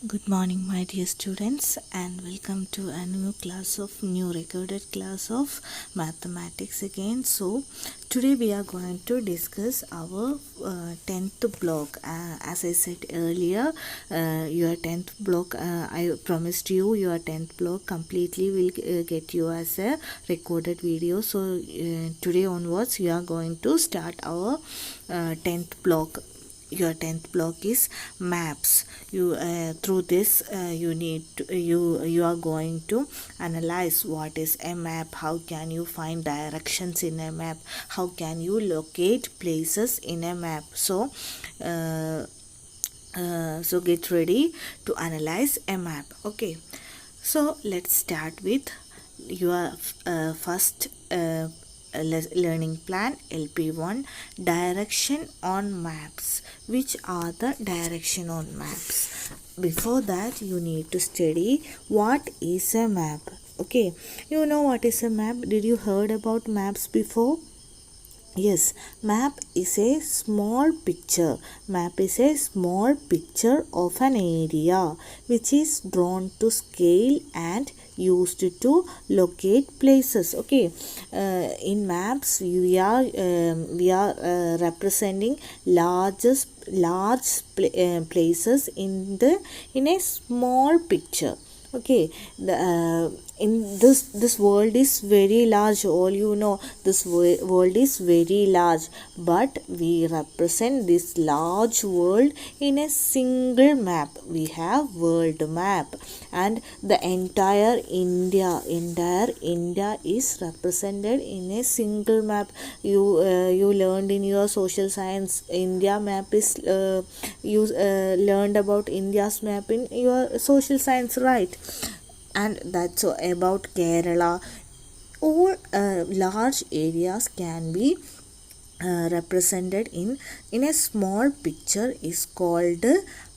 Good morning, my dear students, and welcome to a new recorded class of mathematics again. So, today we are going to discuss our 10th block. As I said earlier, your 10th block, I promised you your 10th block completely will get you as a recorded video. So, today onwards, you are going to start our 10th block. Your 10th block is maps. You through this you need to, you are going to analyze what is a map, how can you find directions in a map, how can you locate places in a map. So get ready to analyze a map. Okay, so let's start with your first learning plan LP1, direction on maps. Which are the direction on maps? Before that, you need to study what is a map. Okay, you know what is a map? Did you heard about maps before? Yes, map is a small picture. Map is a small picture of an area which is drawn to scale and used to locate places. Okay, in maps we are representing places in a small picture. Okay, in this world is very large. All you know, this world is very large, but we represent this large world in a single map. We have world map, and the entire India is represented in a single map. You learned in your social science India map is you learned about India's map in your social science, right? And that's about Kerala. All large areas can be represented in a small picture is called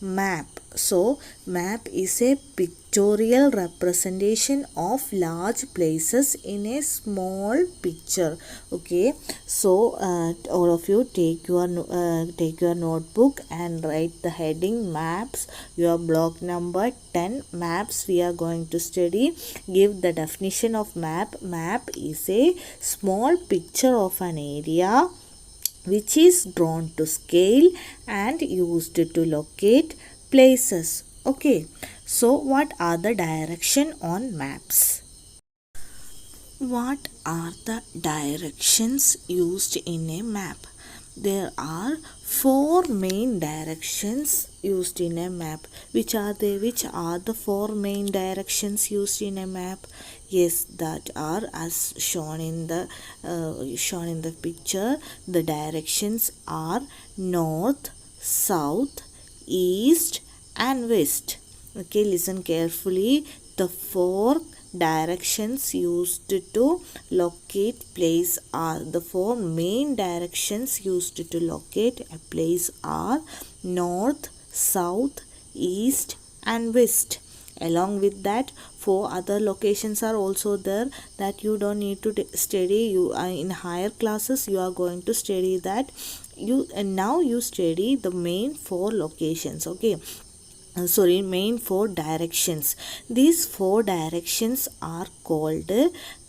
map. So map is a pictorial representation of large places in a small picture. Okay, so all of you take your notebook and write the heading maps. Your block number 10, maps, we are going to study. Give the definition of map. Map is a small picture of an area which is drawn to scale and used to locate places. Okay, so what are the direction on maps? What are the directions used in a map? There are four main directions used in a map. Which are they? Which are the four main directions used in a map? Yes, that are as shown in the picture. The directions are north, south, east and west. Okay, listen carefully. The four directions used to locate place are the four main directions used to locate a place are north, south, east and west. Along with that, four other locations are also there that you don't need to study. You are in higher classes, you are going to study that. Now you study the main four locations. Okay, main four directions. These four directions are called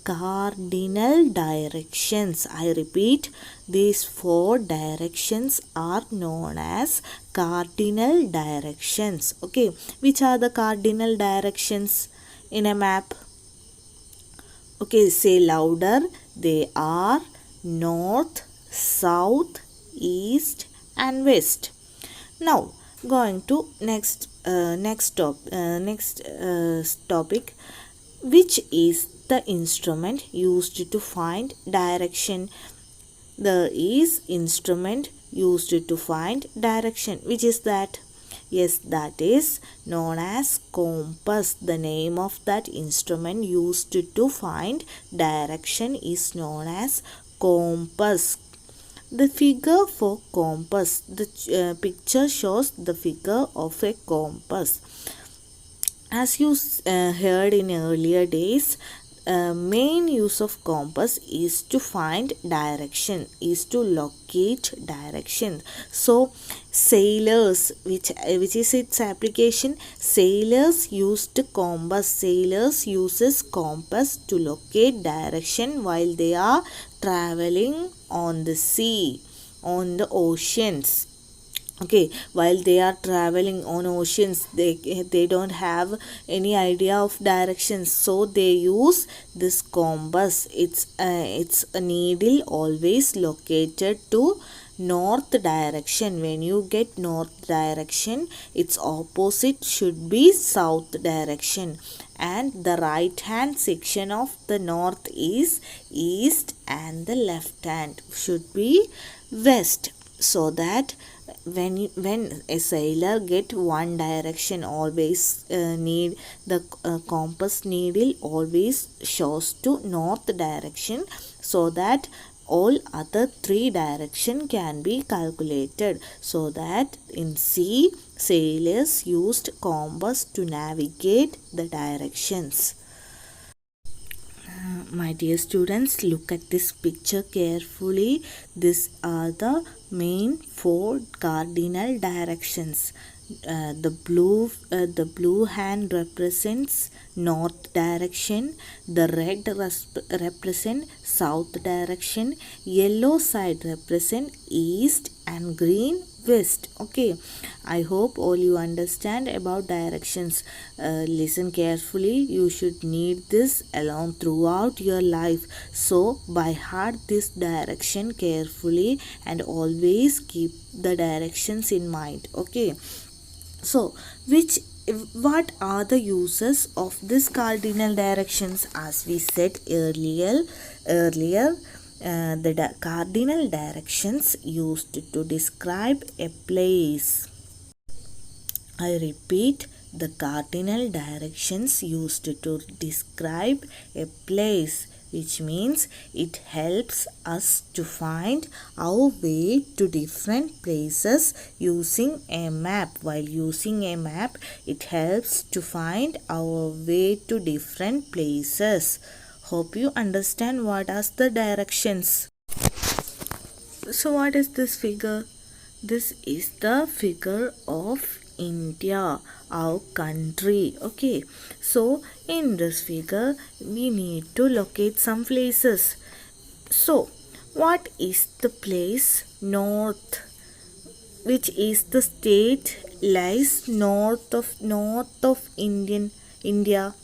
cardinal directions. I repeat, these four directions are known as cardinal directions. Okay, which are the cardinal directions in a map? Okay, say louder. They are north, south, east and west. Now going to next topic. Which is the instrument used to find direction? There is instrument used to find direction. Which is that? Yes, that is known as compass. The name of that instrument used to find direction is known as compass. The figure for compass. The picture shows the figure of a compass. As you heard in earlier days, main use of compass is to find direction, is to locate direction. So sailors, which is its application, sailors used compass, sailors uses compass to locate direction while they are traveling on the sea, on the oceans. Okay, while they are traveling on oceans, they don't have any idea of directions, so they use this compass. It's a needle always located to north direction. When you get north direction, its opposite should be south direction, and the right hand section of the north is east and the left hand should be west. So that when a sailor get one direction, always need the compass needle always shows to north direction, so that all other three direction can be calculated. So that in sea, sailors used compass to navigate the directions. My dear students, look at this picture carefully. These are the main four cardinal directions. The blue hand represents north direction, the red represent south direction, yellow side represent east, and green west. Okay, I hope all you understand about directions. Listen carefully, you should need this along throughout your life. So by heart this direction carefully and always keep the directions in mind. Okay, so what are the uses of this cardinal directions? As we said earlier, the cardinal directions used to describe a place. I repeat, the cardinal directions used to describe a place, which means it helps us to find our way to different places using a map. While using a map, it helps to find our way to different places. Hope you understand what are the directions. So what is this figure? This is the figure of India, our country. Okay, so in this figure we need to locate some places. So what is the place north? Which is the state lies north of India?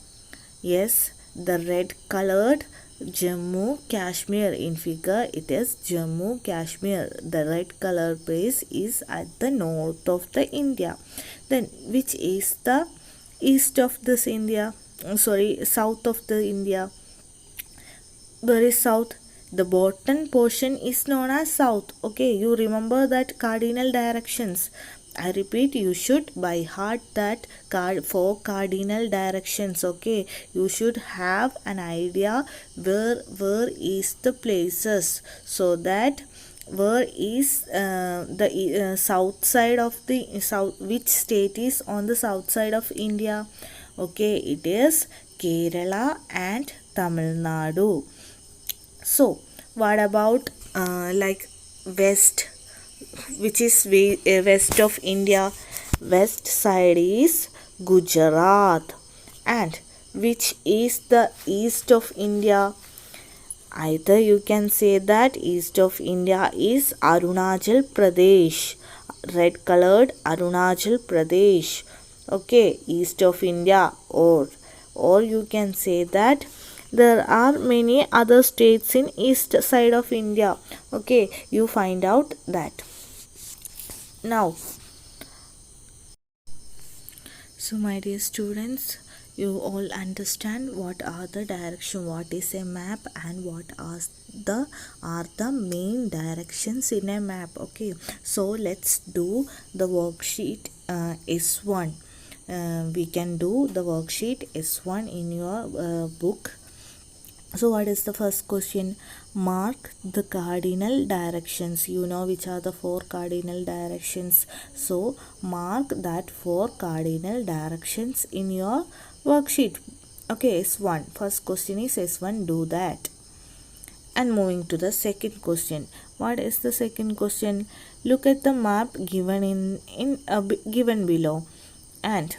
Yes, the red colored Jammu Kashmir. In figure it is Jammu Kashmir. The red color place is at the north of the India. Then which is the east of this India? South of the India. Where is south? The bottom portion is known as south. Okay, you remember that cardinal directions. I repeat, you should by heart that four cardinal directions. Okay, you should have an idea where is the places, so that where is the south side of the south, which state is on the south side of India? Okay, it is Kerala and Tamil Nadu. So what about west, which is west of India? West side is Gujarat. And which is the east of India? Either you can say that east of India is Arunachal Pradesh, red colored Arunachal Pradesh. Okay, east of India. Or you can say that there are many other states in east side of India. Okay, you find out that. Now, so my dear students, you all understand what are the direction, what is a map, and what are the main directions in a map. Okay, so let's do the worksheet S1. We can do the worksheet S1 in your book. So what is the first question? Mark the cardinal directions. You know which are the four cardinal directions. So mark that four cardinal directions in your worksheet. Okay, S1. First question is S1, do that. And moving to the second question. What is the second question? Look at the map given given below, and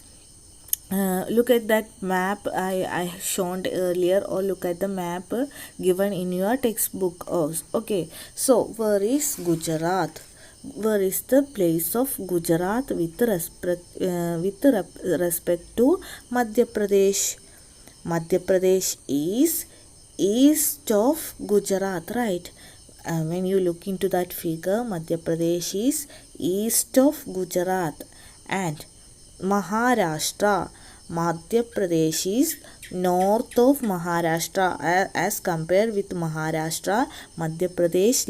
look at that map I shown earlier, or look at the map given in your textbook also. Okay, so where is Gujarat? Where is the place of Gujarat with respect to Madhya Pradesh? Madhya Pradesh is east of Gujarat, right? When you look into that figure, Madhya Pradesh is east of Gujarat, and Maharashtra, Madhya Pradesh is north of Maharashtra. As compared with Maharashtra, Madhya Pradesh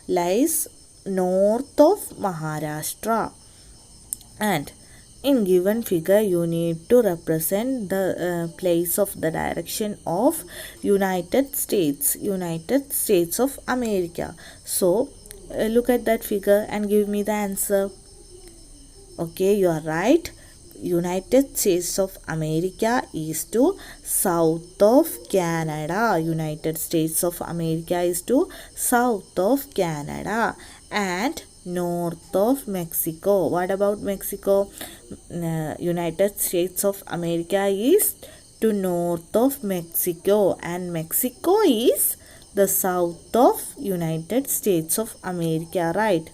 lies north of Maharashtra. And in given figure, you need to represent the place of the direction of United States of America. So look at that figure and give me the answer. Okay, you are right. United States of America is to south of Canada. United States of America is to south of Canada and north of Mexico. What about Mexico? United States of America is to north of Mexico, and Mexico is the south of United States of America, right?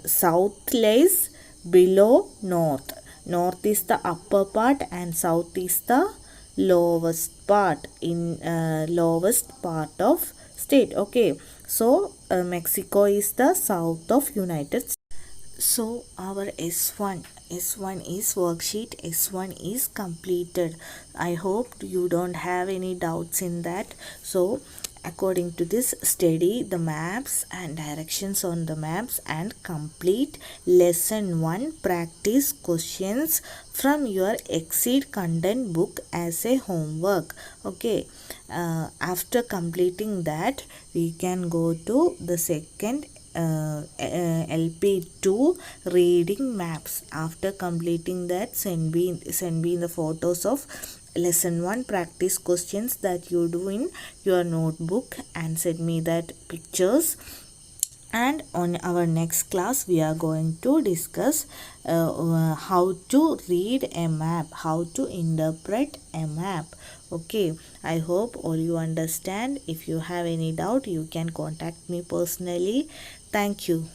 South lies below north. North is the upper part and south is the lowest part of state. Okay, so Mexico is the south of United States. So our S1 is worksheet S1 is completed. I hope you don't have any doubts in that. So according to this, study the maps and directions on the maps and complete lesson 1 practice questions from your Exceed content book as a homework. Okay, after completing that, we can go to the second LP2 reading maps. After completing that, send me the photos of lesson 1 practice questions that you do in your notebook and send me that pictures. And on our next class, we are going to discuss how to read a map, how to interpret a map. Okay, I hope all you understand. If you have any doubt, you can contact me personally. Thank you.